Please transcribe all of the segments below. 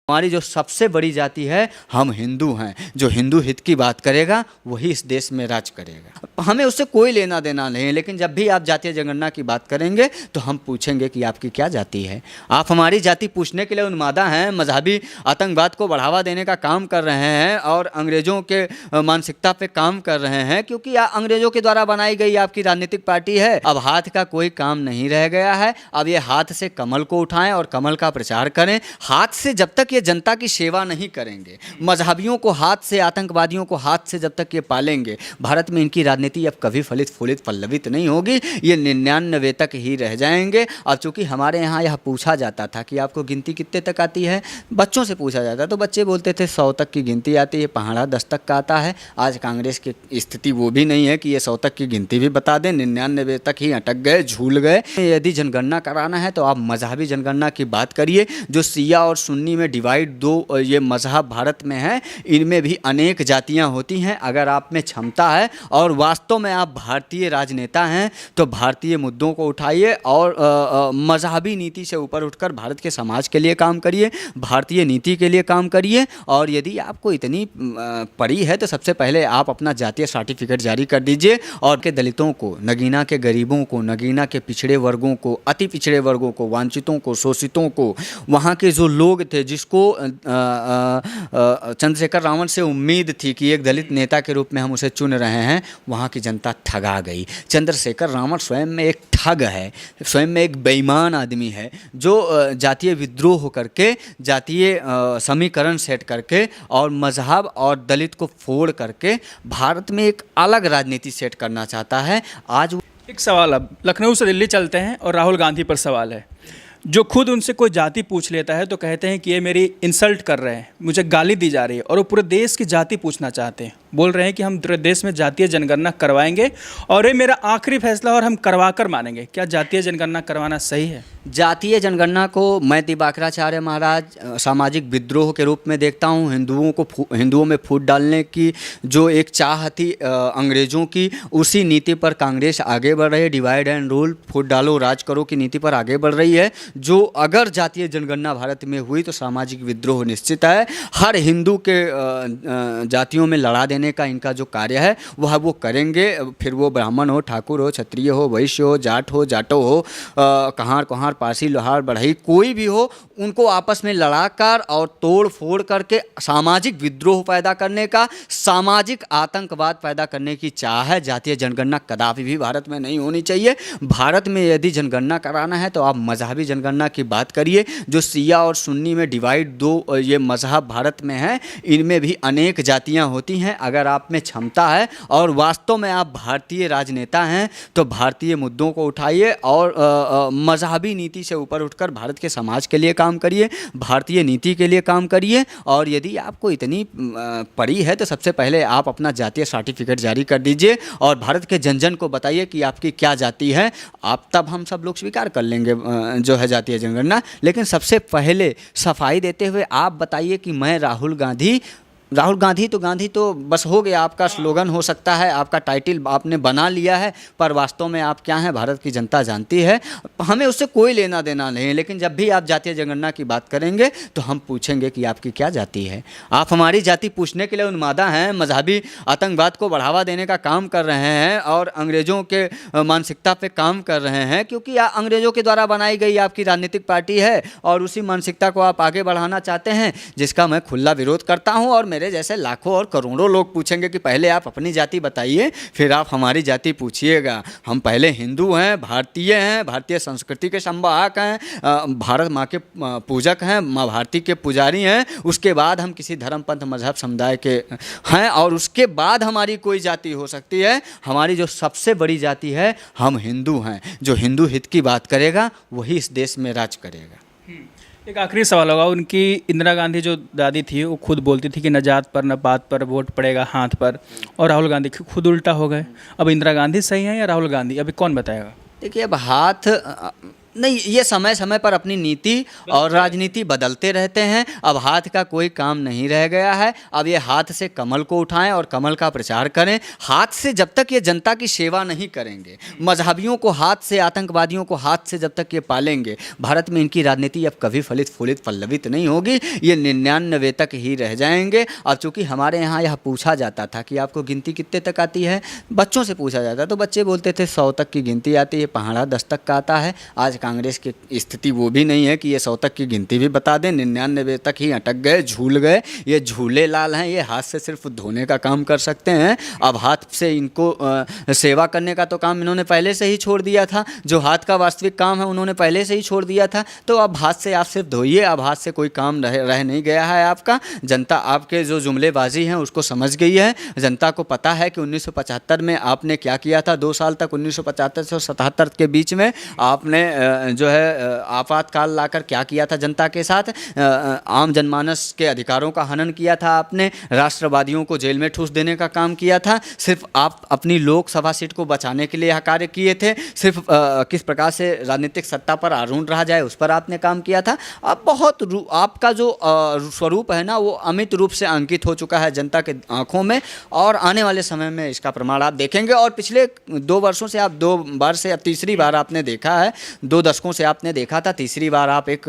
हमारी जो सबसे बड़ी जाति है, हम हिंदू हैं। जो हिंदू हित की बात करेगा वही इस देश में राज करेगा। हमें उससे कोई लेना देना नहीं है, लेकिन जब भी आप जातीय जनगणना की बात करेंगे तो हम पूछेंगे कि आपकी क्या जाति है। आप हमारी जाति पूछने के लिए उन्मादा हैं, मजहबी आतंकवाद को बढ़ावा देने का काम कर रहे हैं और अंग्रेज़ों के मानसिकता पे काम कर रहे हैं, क्योंकि अंग्रेज़ों के द्वारा बनाई गई आपकी राजनीतिक पार्टी है। अब हाथ का कोई काम नहीं रह गया है। अब ये हाथ से कमल को उठाएं और कमल का प्रचार करें। हाथ से जब तक ये जनता की सेवा नहीं करेंगे, मजहबियों को हाथ से, आतंकवादियों को हाथ से जब तक ये पालेंगे, भारत में इनकी राजनीति अब कभी फलित फूलित पल्लवित नहीं होगी। ये 99 तक ही रह जाएंगे। अब चूंकि हमारे यहाँ यह पूछा जाता था कि आपको गिनती कितने तक आती है, बच्चों से पूछा जाता तो बच्चे बोलते थे 100 तक की गिनती आती है, पहाड़ा 10 तक का आता है। आज कांग्रेस की स्थिति वो भी नहीं है कि ये 100 तक की गिनती भी बता दें, 99 तक ही अटक गए, झूल गए। यदि जनगणना कराना है तो आप मजहबी जनगणना की बात करिए। जो सिया और सुन्नी में डिवाइड दो ये मजहब भारत में है, इनमें भी अनेक जातियां होती हैं। अगर आप में क्षमता है और वास्तव में आप भारतीय राजनेता हैं तो भारतीय मुद्दों को उठाइए और मजहबी नीति से ऊपर उठकर भारत के समाज के लिए काम करिए, भारतीय नीति के लिए काम करिए। और यदि आपको इतनी पड़ी है तो सबसे पहले आप अपना जातीय सर्टिफिकेट जारी कर दीजिए और के दलितों को, नगीना के गरीबों को, नगीना के पिछड़े वर्गों को, अति पिछड़े वर्गों को, वांछितों को, शोषितों को, वहाँ के जो लोग थे जिसको चंद्रशेखर रावण से उम्मीद थी कि एक दलित नेता के रूप में हम उसे चुन रहे हैं, वहाँ की जनता ठगा गई। चंद्रशेखर रावण स्वयं में एक ठग है, स्वयं में एक बेईमान आदमी है, जो जातीय विद्रोह करके, जातीय समीकरण सेट करके और मजहब और दलित को फोड़ करके भारत में एक अलग राजनीति सेट करना चाहता है। आज एक सवाल, अब लखनऊ से दिल्ली चलते हैं और राहुल गांधी पर सवाल है। जो खुद उनसे कोई जाति पूछ लेता है तो कहते हैं कि ये मेरी इंसल्ट कर रहे हैं, मुझे गाली दी जा रही है, और वो पूरे देश की जाति पूछना चाहते हैं। बोल रहे हैं कि हम पूरे देश में जातीय जनगणना करवाएंगे और ये मेरा आखिरी फैसला और हम करवा कर मानेंगे। क्या जातीय जनगणना करवाना सही है? जातीय जनगणना को मैं दिवाकराचार्य महाराज सामाजिक विद्रोह के रूप में देखता हूँ। हिंदुओं में फूट डालने की जो एक चाह थी अंग्रेज़ों की, उसी नीति पर कांग्रेस आगे बढ़ रही है। डिवाइड एंड रूल, फूट डालो राज करो की नीति पर आगे बढ़ रही है। जो अगर जातीय जनगणना भारत में हुई तो सामाजिक विद्रोह निश्चित है। हर हिंदू के जातियों में लड़ा देने का इनका जो कार्य है वह वो करेंगे। फिर वो ब्राह्मण हो, ठाकुर हो, क्षत्रिय हो, वैश्य हो, जाटो हो, कहार कुहार, पारसी, लोहार, बढ़ई, कोई भी हो, उनको आपस में लड़ाकर और तोड़ फोड़ करके सामाजिक विद्रोह पैदा करने का, सामाजिक आतंकवाद पैदा करने की चाह है। जातीय जनगणना कदापि भी भारत में नहीं होनी चाहिए। भारत में यदि जनगणना कराना है तो आप मजहबी जनगणना की बात करिए। जो सिया और सुन्नी में डिवाइड दो ये मजहब भारत में है, इनमें भी अनेक जातियां होती हैं। अगर आप में क्षमता है और वास्तव में आप भारतीय राजनेता हैं तो भारतीय मुद्दों को उठाइए और मजहबी नीति से ऊपर उठकर भारत के समाज के लिए काम करिए, भारतीय नीति के लिए काम करिए। और यदि आपको इतनी पड़ी है तो सबसे पहले आप अपना जातीय सर्टिफिकेट जारी कर दीजिए और भारत के जन जन को बताइए कि आपकी क्या जाति है। आप तब हम सब लोग स्वीकार कर लेंगे जो है जातीय जनगणना। लेकिन सबसे पहले सफाई देते हुए आप बताइए कि मैं राहुल गांधी तो बस हो गया, आपका स्लोगन हो सकता है, आपका टाइटल आपने बना लिया है, पर वास्तव में आप क्या हैं भारत की जनता जानती है। हमें उससे कोई लेना देना नहीं है, लेकिन जब भी आप जातीय जनगणना की बात करेंगे तो हम पूछेंगे कि आपकी क्या जाति है। आप हमारी जाति पूछने के लिए उन्मादा हैं, मजहबी आतंकवाद को बढ़ावा देने का काम कर रहे हैं और अंग्रेज़ों के मानसिकता पर काम कर रहे हैं, क्योंकि अंग्रेज़ों के द्वारा बनाई गई आपकी राजनीतिक पार्टी है और उसी मानसिकता को आप आगे बढ़ाना चाहते हैं, जिसका मैं खुला विरोध करता हूँ। और मेरे जैसे लाखों और करोड़ों लोग पूछेंगे कि पहले आप अपनी जाति बताइए, फिर आप हमारी जाति पूछिएगा। हम पहले हिंदू हैं, भारतीय संस्कृति के संवाहक हैं, भारत माँ के पूजक हैं, माँ भारती के पुजारी हैं। उसके बाद हम किसी धर्म, पंथ, मजहब, समुदाय के हैं और उसके बाद हमारी कोई जाति हो सकती है। हमारी जो सबसे बड़ी जाति है, हम हिंदू हैं। जो हिंदू हित की बात करेगा वही इस देश में राज करेगा। एक आखिरी सवाल होगा, उनकी इंदिरा गांधी जो दादी थी वो खुद बोलती थी कि न जात पर न बात पर वोट पड़ेगा हाथ पर, और राहुल गांधी खुद उल्टा हो गए। अब इंदिरा गांधी सही है या राहुल गांधी, अभी कौन बताएगा? देखिए, अब हाथ नहीं, ये समय समय पर अपनी नीति और राजनीति बदलते रहते हैं। अब हाथ का कोई काम नहीं रह गया है। अब ये हाथ से कमल को उठाएं और कमल का प्रचार करें। हाथ से जब तक ये जनता की सेवा नहीं करेंगे, मजहबियों को हाथ से, आतंकवादियों को हाथ से जब तक ये पालेंगे, भारत में इनकी राजनीति अब कभी फलित फूलित पल्लवित नहीं होगी। ये 99 तक ही रह जाएंगे। अब चूँकि हमारे यहाँ यह पूछा जाता था कि आपको गिनती कितने तक आती है, बच्चों से पूछा जाता तो बच्चे बोलते थे 100 तक की गिनती आती है, पहाड़ा 10 तक का आता है। आज कांग्रेस की स्थिति वो भी नहीं है कि ये 100 तक की गिनती भी बता दें, 99 तक ही अटक गए, झूल गए। ये झूले लाल हैं, ये हाथ से सिर्फ धोने का काम कर सकते हैं। अब हाथ से इनको सेवा करने का तो काम इन्होंने पहले से ही छोड़ दिया था। जो हाथ का वास्तविक काम है उन्होंने पहले से ही छोड़ दिया था। तो अब हाथ से आप सिर्फ धोइए, अब हाथ से कोई काम रह नहीं गया है आपका। जनता आपके जो जुमलेबाजी हैं उसको समझ गई है। जनता को पता है कि 1975 में आपने क्या किया था। 2 साल तक 1975 से 77 के बीच में आपने जो है आपातकाल लाकर क्या किया था जनता के साथ। आम जनमानस के अधिकारों का हनन किया था आपने, राष्ट्रवादियों को जेल में ठूस देने का काम किया था। सिर्फ आप अपनी लोकसभा सीट को बचाने के लिए यह कार्य किए थे। सिर्फ किस प्रकार से राजनीतिक सत्ता पर आरूढ़ रहा जाए उस पर आपने काम किया था। अब बहुत आपका जो स्वरूप है ना वो अमित रूप से अंकित हो चुका है जनता के आंखों में, और आने वाले समय में इसका प्रमाण आप देखेंगे। और पिछले 2 वर्षों से आप 2 बार से अब तीसरी बार आपने देखा है, 2 दशकों से आपने देखा था, तीसरी बार आप एक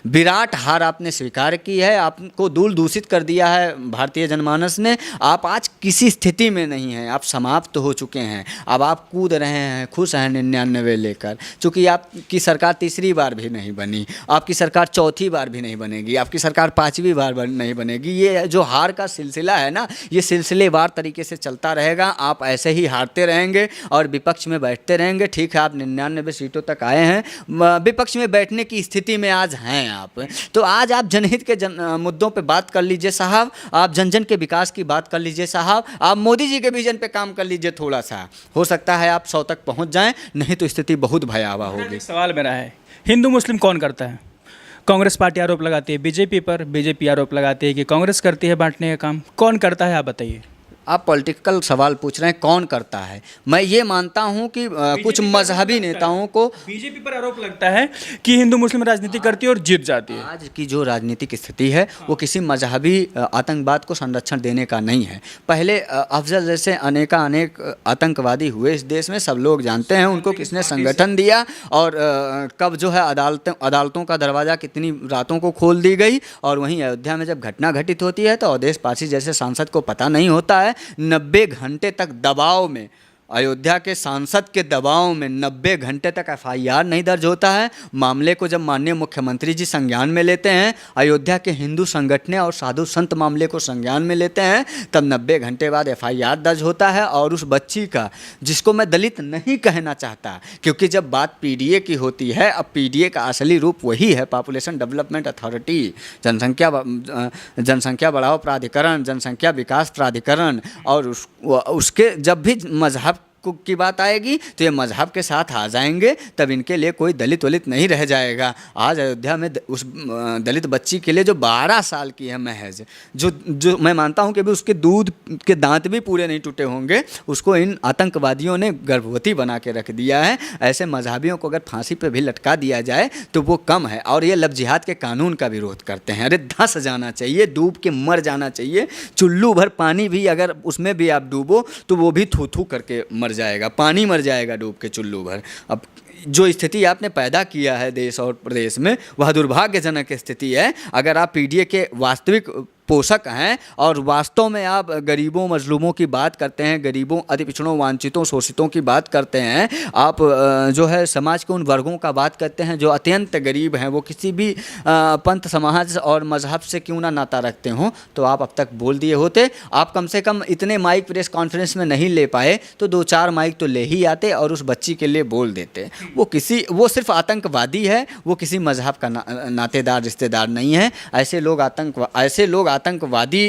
विराट हार आपने स्वीकार की है। आपको दूर दूषित कर दिया है भारतीय जनमानस ने। आप आज किसी स्थिति में नहीं हैं, आप समाप्त हो चुके हैं। अब आप कूद रहे हैं, खुश हैं 99 लेकर। चूँकि आपकी सरकार तीसरी बार भी नहीं बनी, आपकी सरकार चौथी बार भी नहीं बनेगी, आपकी सरकार 5वीं बार नहीं बनेगी। ये जो हार का सिलसिला है ना, ये सिलसिलेवार तरीके से चलता रहेगा। आप ऐसे ही हारते रहेंगे और विपक्ष में बैठते रहेंगे। ठीक है, आप 99 सीटों तक आए हैं, विपक्ष में बैठने की स्थिति में आज हैं आप। तो आज आप जनहित के मुद्दों पे बात कर लीजिए साहब, आप जन जन के विकास की बात कर लीजिए साहब, आप मोदी जी के विजन पे काम कर लीजिए थोड़ा सा। हो सकता है आप 100 तक पहुंच जाएं, नहीं तो स्थिति बहुत भयावह होगी। सवाल मेरा है, हिंदू मुस्लिम कौन करता है? कांग्रेस पार्टी आरोप लगाती है बीजेपी पर, बीजेपी आरोप लगाती है कि कांग्रेस करती है बांटने का काम। कौन करता है आप बताइए। आप पॉलिटिकल सवाल पूछ रहे हैं कौन करता है। मैं ये मानता हूँ कि कुछ मजहबी नेताओं को बीजेपी पर आरोप लगता है कि हिंदू मुस्लिम राजनीति करती है और जीत जाती है। आज की जो राजनीतिक स्थिति है वो किसी मजहबी आतंकवाद को संरक्षण देने का नहीं है। पहले अफजल जैसे अनेक आतंकवादी हुए इस देश में, सब लोग जानते हैं उनको किसने संगठन दिया और कब जो है अदालतों का दरवाज़ा कितनी रातों को खोल दी गई। और वहीं अयोध्या में जब घटना घटित होती है तो अवधेश पासी जैसे सांसद को पता नहीं होता है। 90 घंटे तक दबाव में, अयोध्या के सांसद के दबाव में 90 घंटे तक एफआईआर नहीं दर्ज होता है। मामले को जब माननीय मुख्यमंत्री जी संज्ञान में लेते हैं, अयोध्या के हिंदू संगठन और साधु संत मामले को संज्ञान में लेते हैं, तब 90 घंटे बाद एफआईआर दर्ज होता है। और उस बच्ची का, जिसको मैं दलित नहीं कहना चाहता, क्योंकि जब बात पीडीए की होती है, अब पीडीए का असली रूप वही है, पॉपुलेशन डेवलपमेंट अथॉरिटी, जनसंख्या बढ़ाओ प्राधिकरण, जनसंख्या विकास प्राधिकरण। और उसके जब भी मजहब की बात आएगी तो ये मजहब के साथ आ जाएंगे, तब इनके लिए कोई दलित वलित नहीं रह जाएगा। आज अयोध्या में उस दलित बच्ची के लिए जो 12 साल की है महज, जो मैं मानता हूँ कि भी उसके दूध के दांत भी पूरे नहीं टूटे होंगे, उसको इन आतंकवादियों ने गर्भवती बना के रख दिया है। ऐसे मजहबियों को अगर फांसी पे भी लटका दिया जाए तो वो कम है। और ये लव जिहाद के कानून का विरोध करते हैं। अरे धंस जाना चाहिए, डूब के मर जाना चाहिए। चुल्लू भर पानी भी अगर उसमें भी आप डूबो तो वो भी थू थू करके मर जाएगा, पानी मर जाएगा डूब के चुल्लू भर। अब जो स्थिति आपने पैदा किया है देश और प्रदेश में, वह दुर्भाग्यजनक स्थिति है। अगर आप पीडीए के वास्तविक पोषक हैं और वास्तव में आप गरीबों मजलूमों की बात करते हैं, गरीबों अति पिछड़ों वांछितों शोषितों की बात करते हैं, आप जो है समाज के उन वर्गों का बात करते हैं जो अत्यंत गरीब हैं, वो किसी भी पंथ समाज और मजहब से क्यों ना नाता रखते हों, तो आप अब तक बोल दिए होते। आप कम से कम इतने माइक प्रेस कॉन्फ्रेंस में नहीं ले पाए तो 2-4 माइक तो ले ही आते और उस बच्ची के लिए बोल देते। वो सिर्फ आतंकवादी है, वो किसी मजहब का नातेदार रिश्तेदार नहीं है। ऐसे लोग आतंकवादी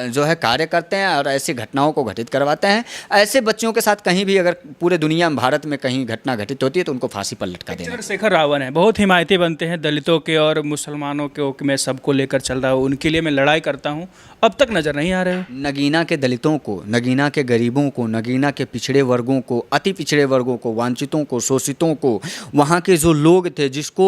जो है कार्य करते हैं और ऐसी घटनाओं को घटित करवाते हैं। ऐसे बच्चों के साथ कहीं भी अगर पूरे दुनिया में, भारत में कहीं घटना घटित होती है तो उनको फांसी पर लटका देना। चंद्रशेखर रावण है, बहुत हिमायती बनते हैं दलितों के और मुसलमानों के, कि मैं सबको लेकर चल रहा हूँ, उनके लिए मैं लड़ाई करता हूँ, अब तक नज़र नहीं आ रहे हो। नगीना के दलितों को, नगीना के गरीबों को, नगीना के पिछड़े वर्गों को, अति पिछड़े वर्गों को, वांछितों को, शोषितों को, वहाँ के जो लोग थे जिसको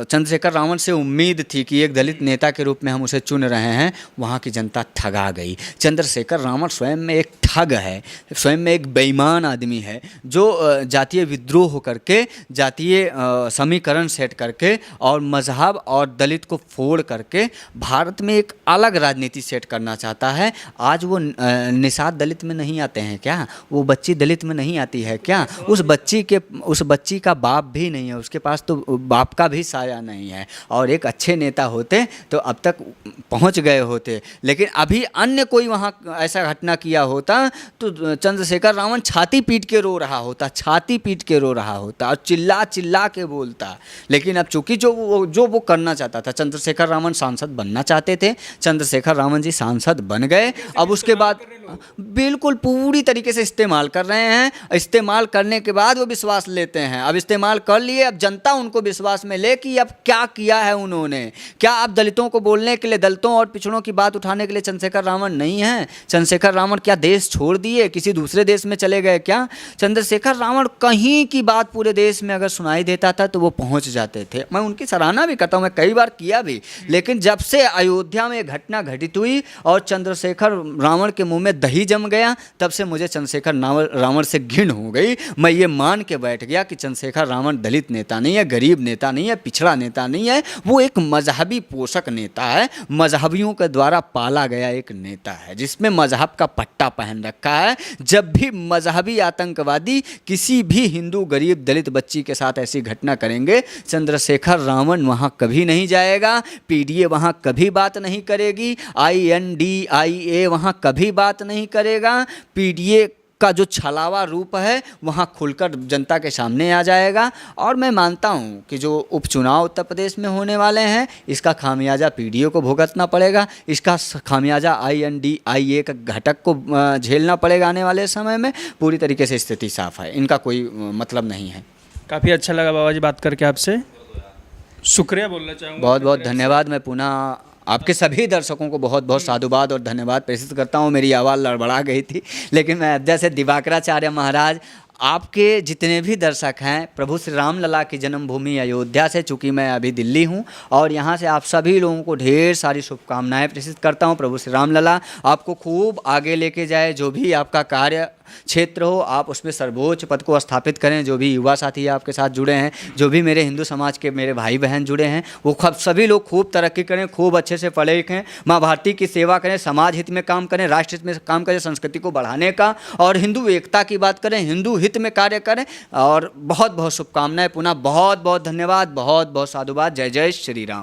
चंद्रशेखर रावण से उम्मीद थी कि एक दलित नेता के रूप में हम उसे चुन रहे हैं, वहाँ की जनता ठगा गई। चंद्रशेखर रावण स्वयं में एक ठग है, स्वयं में एक बेईमान आदमी है जो जातीय विद्रोह करके, जातीय समीकरण सेट करके और मजहब और दलित को फोड़ करके भारत में एक अलग राजनीति सेट करना चाहता है। आज वो निषाद दलित में नहीं आते हैं क्या? वो बच्ची दलित में नहीं आती है क्या? उस बच्ची का बाप भी नहीं है, उसके पास तो बाप का भी साया नहीं है। और एक अच्छे नेता होते तो अब तक पहुंच गए होते, लेकिन अभी अन्य कोई वहाँ ऐसा घटना किया होता तो चंद्रशेखर रावण छाती पीट के रो रहा होता, छाती पीट के रो रहा होता और चिल्ला चिल्ला के बोलता। लेकिन अब चूंकि जो वो करना चाहता था, चंद्रशेखर रावण सांसद बनना चाहते थे, चंद्रशेखर रावण जी सांसद बन गए। अब उसके बाद बिल्कुल पूरी तरीके से इस्तेमाल कर रहे हैं। इस्तेमाल करने के बाद वो विश्वास लेते हैं। अब इस्तेमाल कर लिए, अब जनता उनको विश्वास में ले कि अब क्या किया है उन्होंने। क्या अब दलितों को बोलने के लिए, दलितों और पिछड़ों की बात उठाने के लिए चंद्रशेखर रावण नहीं है? चंद्रशेखर रावण क्या देश छोड़ दिए, किसी दूसरे देश में चले गए क्या? चंद्रशेखर रावण कहीं की बात पूरे देश में अगर सुनाई देता था तो वो पहुंच जाते थे। मैं उनकी सराहना भी करता हूँ, मैं कई बार किया भी। लेकिन जब से अयोध्या में घटना घटित हुई और चंद्रशेखर रावण के मुंह में दही जम गया, तब से मुझे चंद्रशेखर रावण से घिन हो गई। मैं ये मान के बैठ गया कि चंद्रशेखर रावण दलित नेता नहीं है, गरीब नेता नहीं है, पिछड़ा नेता नहीं है। वो एक मजहबी पोषक नेता है, मजहबियों के द्वारा पाला गया एक नेता है जिसमें मजहब का पट्टा पहन रखा है। जब भी मजहबी आतंकवादी किसी भी हिंदू गरीब दलित बच्ची के साथ ऐसी घटना करेंगे, चंद्रशेखर रावण वहाँ कभी नहीं जाएगा, पीडीए वहाँ कभी बात नहीं करेगी, INDIA वहाँ कभी बात नहीं करेगा। पीडीए का जो छलावा रूप है वहाँ खुलकर जनता के सामने आ जाएगा। और मैं मानता हूँ कि जो उपचुनाव उत्तर प्रदेश में होने वाले हैं, इसका खामियाजा पीडीए को भुगतना पड़ेगा, इसका खामियाजा INDIA का घटक को झेलना पड़ेगा आने वाले समय में। पूरी तरीके से स्थिति साफ है, इनका कोई मतलब नहीं है। काफ़ी अच्छा लगा बाबा जी बात करके आपसे, शुक्रिया बोलना चाहूँगा। बहुत बहुत धन्यवाद। मैं पुनः आपके सभी दर्शकों को बहुत बहुत साधुवाद और धन्यवाद प्रेषित करता हूँ। मेरी आवाज़ लड़बड़ा गई थी, लेकिन मैं अध्याय से दिवाकराचार्य महाराज, आपके जितने भी दर्शक हैं, प्रभु श्री राम लला की जन्मभूमि अयोध्या से, चूँकि मैं अभी दिल्ली हूँ और यहाँ से आप सभी लोगों को ढेर सारी शुभकामनाएं प्रेषित करता हूँ। प्रभु श्री राम लला आपको खूब आगे लेके जाए, जो भी आपका कार्य क्षेत्र हो आप उसमें सर्वोच्च पद को स्थापित करें। जो भी युवा साथी आपके साथ जुड़े हैं, जो भी मेरे हिंदू समाज के मेरे भाई बहन जुड़े हैं, वो सभी लोग खूब तरक्की करें, खूब अच्छे से पढ़े लिखें, माँ भारती की सेवा करें, समाज हित में काम करें, राष्ट्र हित में काम करें, संस्कृति को बढ़ाने का और हिंदू एकता की बात करें, हिंदू हित में कार्य करें। और बहुत बहुत शुभकामनाएं। पुनः बहुत बहुत धन्यवाद, बहुत बहुत साधुवाद। जय जय श्री राम।